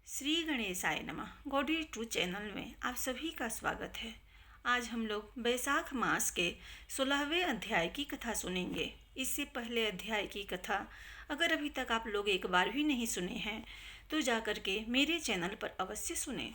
श्री गणेशाय नमः। Gaudy true channel में आप सभी का स्वागत है। आज हम लोग बैसाख मास के 16वें अध्याय की कथा सुनेंगे। इससे पहले अध्याय की कथा अगर अभी तक आप लोग एक बार भी नहीं सुने हैं तो जाकर के मेरे चैनल पर अवश्य सुने।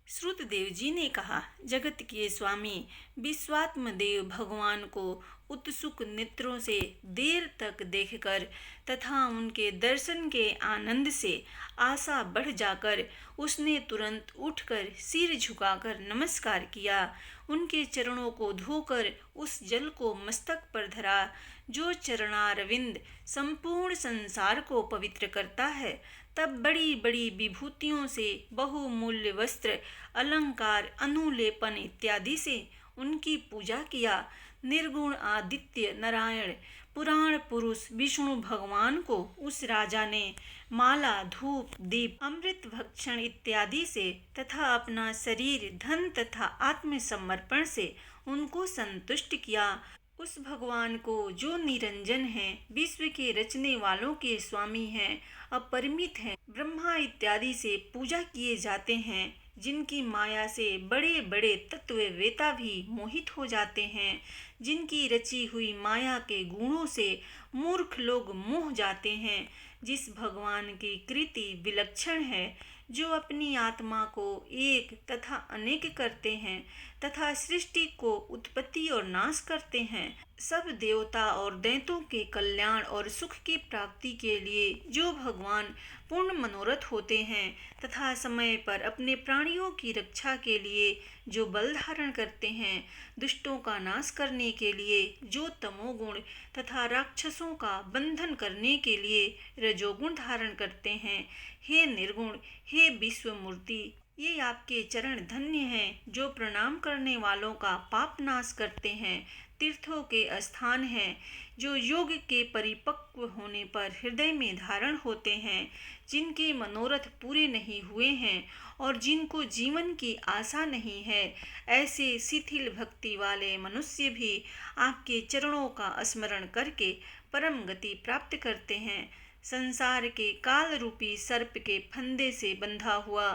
श्रुतदेव जी ने कहा, जगत के स्वामी विश्वात्मदेव भगवान को उत्सुक नेत्रों से देर तक देखकर तथा उनके दर्शन के आनंद से आशा बढ़ जाकर उसने तुरंत उठकर सिर झुकाकर नमस्कार किया। उनके चरणों को धोकर उस जल को मस्तक पर धरा जो चरणारविंद संपूर्ण संसार को पवित्र करता है। तब बड़ी बड़ी विभूतियों से, बहुमूल्य वस्त्र, अलंकार, अनुलेपन इत्यादि से उनकी पूजा किया। निर्गुण आदित्य नारायण पुराण पुरुष विष्णु भगवान को उस राजा ने माला, धूप, दीप, अमृत भक्षण इत्यादि से तथा अपना शरीर, धन तथा आत्मसमर्पण से उनको संतुष्ट किया। उस भगवान को जो निरंजन हैं, विश्व के रचने वालों के स्वामी हैं, अपरिमित हैं, ब्रह्मा इत्यादि से पूजा किए जाते हैं, जिनकी माया से बड़े बड़े तत्ववेता भी मोहित हो जाते हैं, जिनकी रची हुई माया के गुणों से मूर्ख लोग मोह जाते हैं, जिस भगवान की कृति विलक्षण है, जो अपनी आत्मा को एक तथा अनेक करते हैं तथा सृष्टि को उत्पत्ति और नाश करते हैं, सब देवता और दैत्यों के कल्याण और सुख की प्राप्ति के लिए जो भगवान पूर्ण मनोरथ होते हैं तथा समय पर अपने प्राणियों की रक्षा के लिए जो बल धारण करते हैं, दुष्टों का नाश करने के लिए जो तमोगुण तथा राक्षसों का बंधन करने के लिए रजोगुण धारण करते हैं, हे निर्गुण, हे विश्व मूर्ति, ये आपके चरण धन्य हैं जो प्रणाम करने वालों का पाप नाश करते हैं। तीर्थों के स्थान हैं जो योग के परिपक्व होने पर हृदय में धारण होते हैं, जिनके मनोरथ पूरे नहीं हुए हैं और जिनको जीवन की आशा नहीं है, ऐसे शिथिल भक्ति वाले मनुष्य भी आपके चरणों का स्मरण करके परम गति प्राप्त करते हैं। संसार के काल रूपी सर्प के फंदे से बंधा हुआ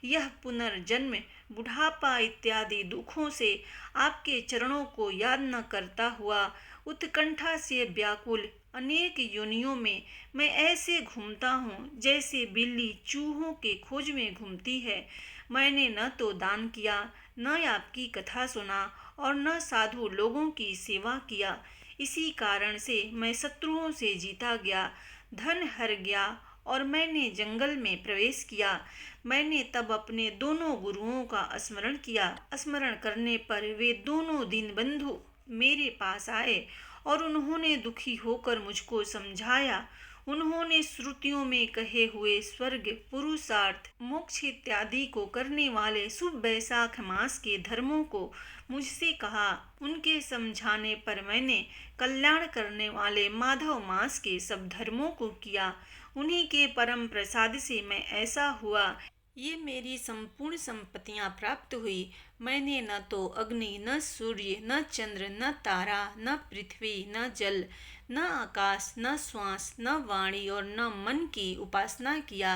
यह पुनर्जन्म, बुढ़ापा इत्यादि दुखों से आपके चरणों को याद न करता हुआ उत्कंठा से व्याकुल अनेक योनियों में मैं ऐसे घूमता हूँ जैसे बिल्ली चूहों के खोज में घूमती है। मैंने न तो दान किया, न आपकी कथा सुना और न साधु लोगों की सेवा किया। इसी कारण से मैं शत्रुओं से जीता गया, धन हर गया और मैंने जंगल में प्रवेश किया। मैंने तब अपने दोनों गुरुओं का स्मरण किया। स्मरण करने पर वे दोनों दीनबंधु मेरे पास आए और उन्होंने दुखी होकर मुझको समझाया। उन्होंने श्रुतियों में कहे हुए स्वर्ग, पुरुषार्थ, मोक्ष इत्यादि को करने वाले शुभ बैसाख मास के धर्मों को मुझसे कहा। उनके समझाने पर मैंने कल्याण करने वाले माधव मास के सब धर्मों को किया। उन्हीं के परम प्रसाद से मैं ऐसा हुआ, ये मेरी संपूर्ण संपत्तियां प्राप्त हुई। मैंने न तो अग्नि, न सूर्य, न चंद्र, न तारा, न पृथ्वी, न जल, न आकाश, न श्वास, न वाणी और न मन की उपासना किया।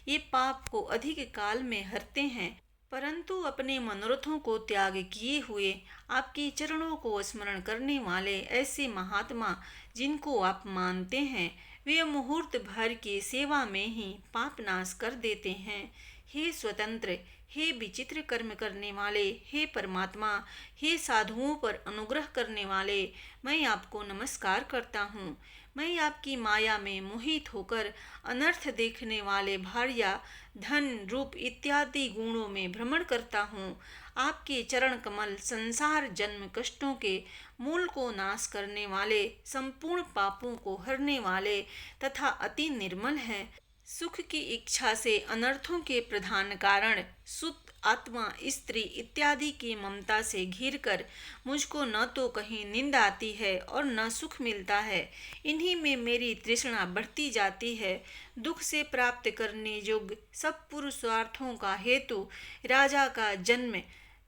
ये पाप को अधिक काल में हरते हैं, परंतु अपने मनोरथों को त्याग किए हुए आपके चरणों को स्मरण करने वाले ऐसे महात्मा जिनको आप मानते हैं, वे मुहूर्त भर की सेवा में ही पाप नाश कर देते हैं। हे स्वतंत्र, हे विचित्र कर्म करने वाले, हे परमात्मा, हे साधुओं पर अनुग्रह करने वाले, मैं आपको नमस्कार करता हूँ। मैं आपकी माया में मोहित होकर अनर्थ देखने वाले भार्या, धन, रूप इत्यादि गुणों में भ्रमण करता हूँ। आपके चरण कमल संसार जन्म कष्टों के मूल को नाश करने वाले, संपूर्ण पापों को हरने वाले तथा अति निर्मल है। सुख की इच्छा से अनर्थों के प्रधान कारण सुत, आत्मा, स्त्री इत्यादि की ममता से घिर कर मुझको न तो कहीं नींद आती है और न सुख मिलता है। इन्हीं में मेरी तृष्णा बढ़ती जाती है। दुख से प्राप्त करने योग्य सब पुरुषार्थों का हेतु राजा का जन्म,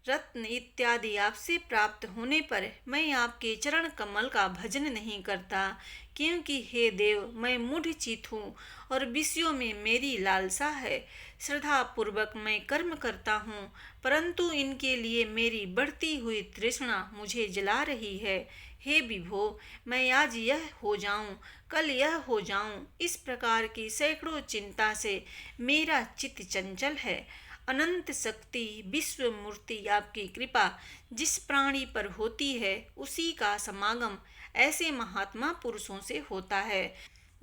रत्न इत्यादि आपसे प्राप्त होने पर मैं आपके चरण कमल का भजन नहीं करता, क्योंकि हे देव, मैं मूढ़ चित हूँ और विषयों में मेरी लालसा है। श्रद्धा पूर्वक मैं कर्म करता हूँ, परंतु इनके लिए मेरी बढ़ती हुई तृष्णा मुझे जला रही है। हे विभो, मैं आज यह हो जाऊं, कल यह हो जाऊं, इस प्रकार की सैकड़ों चिंता से मेरा चित्त चंचल है। अनंत शक्ति विश्व मूर्ति आपकी कृपा जिस प्राणी पर होती है, उसी का समागम ऐसे महात्मा पुरुषों से होता है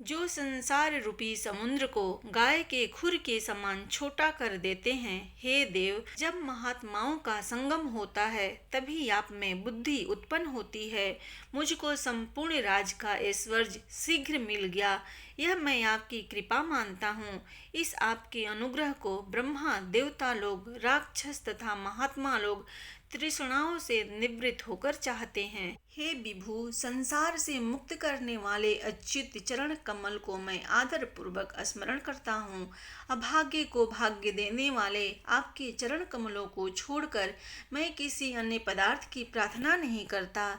जो संसार रूपी समुद्र को गाय के खुर के समान छोटा कर देते हैं। हे देव, जब महात्माओं का संगम होता है तभी आप में बुद्धि उत्पन्न होती है। मुझको संपूर्ण राज का ऐश्वर्य शीघ्र मिल गया, यह मैं आपकी कृपा मानता हूँ। इस आपके अनुग्रह को ब्रह्मा, देवता लोग, राक्षस तथा महात्मा लोग तृष्णाओं से निवृत्त होकर चाहते हैं। हे विभु, संसार से मुक्त करने वाले अच्युत चरण कमल को मैं आदर पूर्वक स्मरण करता हूँ। अभाग्य को भाग्य देने वाले आपके चरण कमलों को छोड़कर मैं किसी अन्य पदार्थ की प्रार्थना नहीं करता।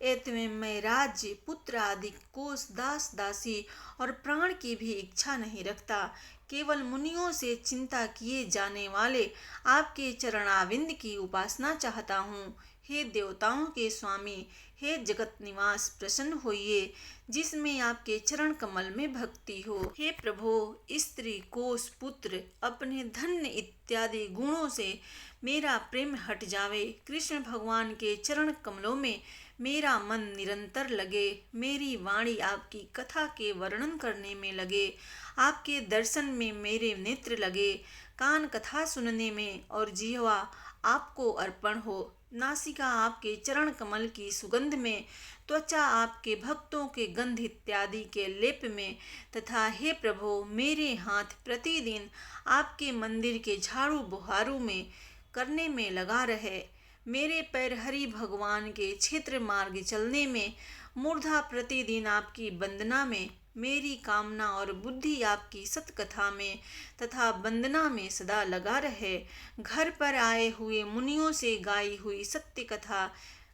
एतमें मैं राज्य, पुत्र आदि, कोष, दास दासी और प्राण की भी इच्छा नहीं रखता। केवल मुनियों से चिंता किए जाने वाले आपके चरणाविंद की उपासना चाहता हूँ। हे देवताओं के स्वामी, हे जगत निवास, प्रसन्न होइए जिसमें आपके चरण कमल में भक्ति हो। हे प्रभो, स्त्री, कोष, पुत्र, अपने धन्य इत्यादि गुणों से मेरा प्रेम हट जावे। कृष्ण भगवान के चरण कमलों में मेरा मन निरंतर लगे, मेरी वाणी आपकी कथा के वर्णन करने में लगे, आपके दर्शन में मेरे नेत्र लगे, कान कथा सुनने में और जिह्वा आपको अर्पण हो। नासिका आपके चरण कमल की सुगंध में, त्वचा आपके भक्तों के गंध इत्यादि के लेप में, तथा हे प्रभो, मेरे हाथ प्रतिदिन आपके मंदिर के झाड़ू बुहारू में करने में लगा रहे, मेरे पैर हरि भगवान के क्षेत्र मार्ग चलने में, मूर्धा प्रतिदिन आपकी वंदना में, मेरी कामना और बुद्धि आपकी सतकथा में तथा वंदना में सदा लगा रहे। घर पर आए हुए मुनियों से गाई हुई सत्य कथा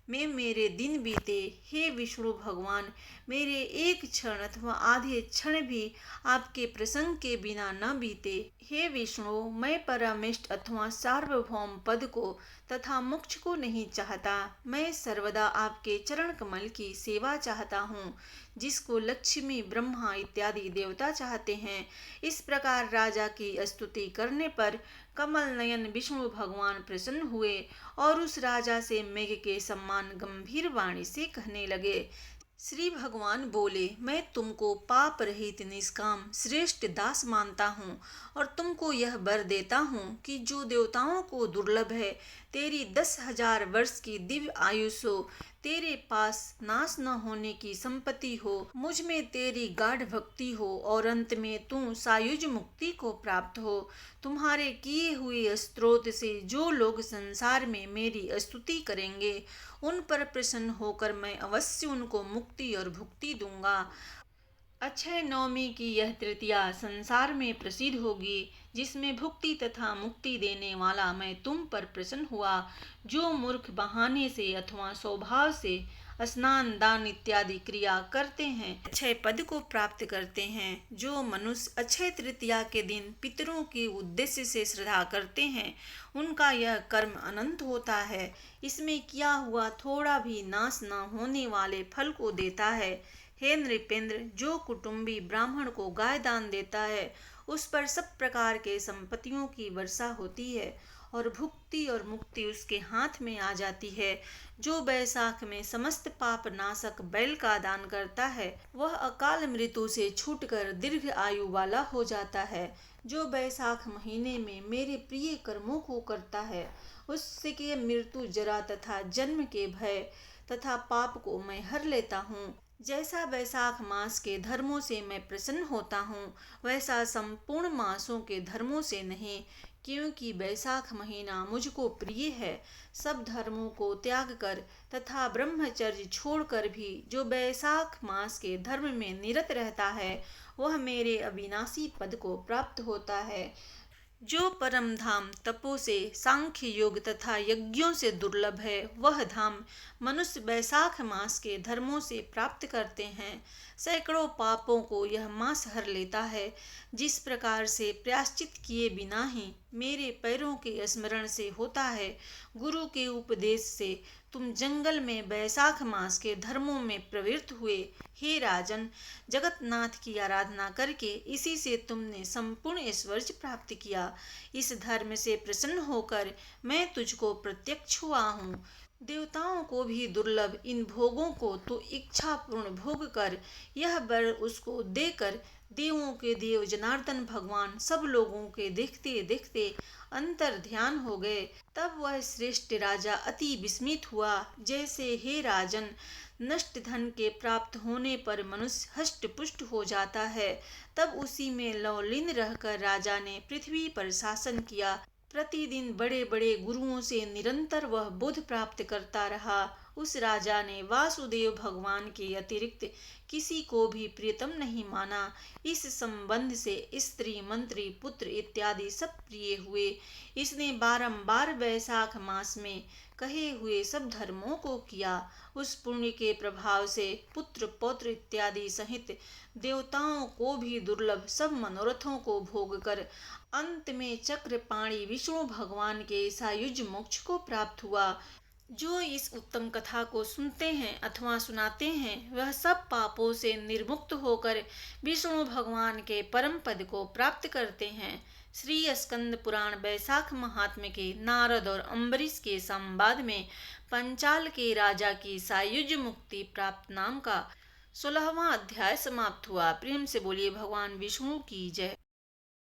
में मेरे दिन बीते। हे विष्णु भगवान, मेरे एक क्षण अथवा आधे क्षण भी आपके प्रसंग के बिना न बीते। हे विष्णु, मैं परमिष्ट अथवा सार्वभौम पद को तथा मोक्ष को नहीं चाहता। मैं सर्वदा आपके चरण कमल की सेवा चाहता हूँ, जिसको लक्ष्मी, ब्रह्मा इत्यादि देवता चाहते हैं। इस प्रकार राजा की स्तुति करने पर कमल नयन विष्णु भगवान प्रसन्न हुए और उस राजा से मेघ के समान गंभीर वाणी से कहने लगे। श्री भगवान बोले, मैं तुमको पाप रहित, निष्काम, श्रेष्ठ दास मानता हूँ और तुमको यह वर देता हूँ कि जो देवताओं को दुर्लभ है, तेरी 10,000 वर्ष की दिव्य आयुष हो, तेरे पास नाश न होने की संपत्ति हो, मुझ में तेरी गाढ़ भक्ति हो और अंत में तू सायुज मुक्ति को प्राप्त हो। तुम्हारे किए हुए स्तोत्र से जो लोग संसार में मेरी स्तुति करेंगे, उन पर प्रसन्न होकर मैं अवश्य उनको मुक्ति और भुक्ति दूंगा। अक्षय नवमी की यह तृतीया संसार में प्रसिद्ध होगी, जिसमें भुक्ति तथा मुक्ति देने वाला मैं तुम पर प्रसन्न हुआ। जो मूर्ख बहाने से अथवा स्वभाव से स्नान, दान इत्यादि क्रिया करते हैं, अक्षय पद को प्राप्त करते हैं। जो मनुष्य अक्षय तृतीया के दिन पितरों के उद्देश्य से श्रद्धा करते हैं, उनका यह कर्म अनंत होता है। इसमें किया हुआ थोड़ा भी नाश न होने वाले फल को देता है। हे नृपेंद्र, जो कुटुंबी ब्राह्मण को गाय दान देता है, उस पर सब प्रकार के संपत्तियों की वर्षा होती है और भुक्ति और मुक्ति उसके हाथ में आ जाती है। जो बैसाख में समस्त पाप नाशक बैल का दान करता है, वह अकाल मृत्यु से छूटकर दीर्घ आयु वाला हो जाता है। जो बैसाख महीने में मेरे प्रिय कर्मों को करता है, उसके मृत्यु, जरा तथा जन्म के भय तथा पाप को मैं हर लेता हूँ। जैसा बैसाख मास के धर्मों से मैं प्रसन्न होता हूँ, वैसा संपूर्ण मासों के धर्मों से नहीं, क्योंकि बैसाख महीना मुझको प्रिय है। सब धर्मों को त्याग कर तथा ब्रह्मचर्य छोड़कर भी जो बैसाख मास के धर्म में निरत रहता है, वह मेरे अविनाशी पद को प्राप्त होता है। जो परम धाम तपो से, सांख्य योग तथा यज्ञों से दुर्लभ है, वह धाम मनुष्य बैसाख मास के धर्मों से प्राप्त करते हैं। सैकड़ों पापों को यह मास हर लेता है। जिस प्रकार से प्रायश्चित किए बिना ही मेरे पैरों के स्मरण से होता है, गुरु के उपदेश से तुम जंगल में बैसाख मास के धर्मों में प्रवृत्त हुए। हे राजन, जगतनाथ की आराधना करके इसी से तुमने संपूर्ण ऐश्वर्य प्राप्त किया। इस धर्म से प्रसन्न होकर मैं तुझको प्रत्यक्ष हुआ हूँ। देवताओं को भी दुर्लभ इन भोगों को तो इच्छा पूर्ण भोग कर, यह वर उसको देकर देवों के देव जनार्दन भगवान सब लोगों के देखते देखते अंतर ध्यान हो गए। तब वह श्रेष्ठ राजा अति विस्मित हुआ। जैसे हे राजन, नष्ट धन के प्राप्त होने पर मनुष्य हष्ट पुष्ट हो जाता है, तब उसी में लवलीन रहकर राजा ने पृथ्वी पर शासन किया। प्रतिदिन बड़े बड़े गुरुओं से निरंतर वह बोध प्राप्त करता रहा। उस राजा ने वासुदेव भगवान के अतिरिक्त किसी को भी प्रियतम नहीं माना। इस संबंध से स्त्री, मंत्री, पुत्र इत्यादि सब प्रिय हुए। इसने बारंबार वैशाख मास में कहे हुए सब धर्मों को किया। उस पुण्य के प्रभाव से पुत्र, पौत्र इत्यादि सहित देवताओं को भी दुर्लभ सब मनोरथों को भोग कर अंत में चक्रपाणि विष्णु भगवान के सायुज मोक्ष को प्राप्त हुआ। जो इस उत्तम कथा को सुनते हैं अथवा सुनाते हैं, वह सब पापों से निर्मुक्त होकर विष्णु भगवान के परम पद को प्राप्त करते हैं। श्री स्कंद पुराण वैशाख महात्म्य के नारद और अम्बरीश के संवाद में पंचाल के राजा की सायुज मुक्ति प्राप्त नाम का 16वां अध्याय समाप्त हुआ। प्रेम से बोलिए भगवान विष्णु की जय।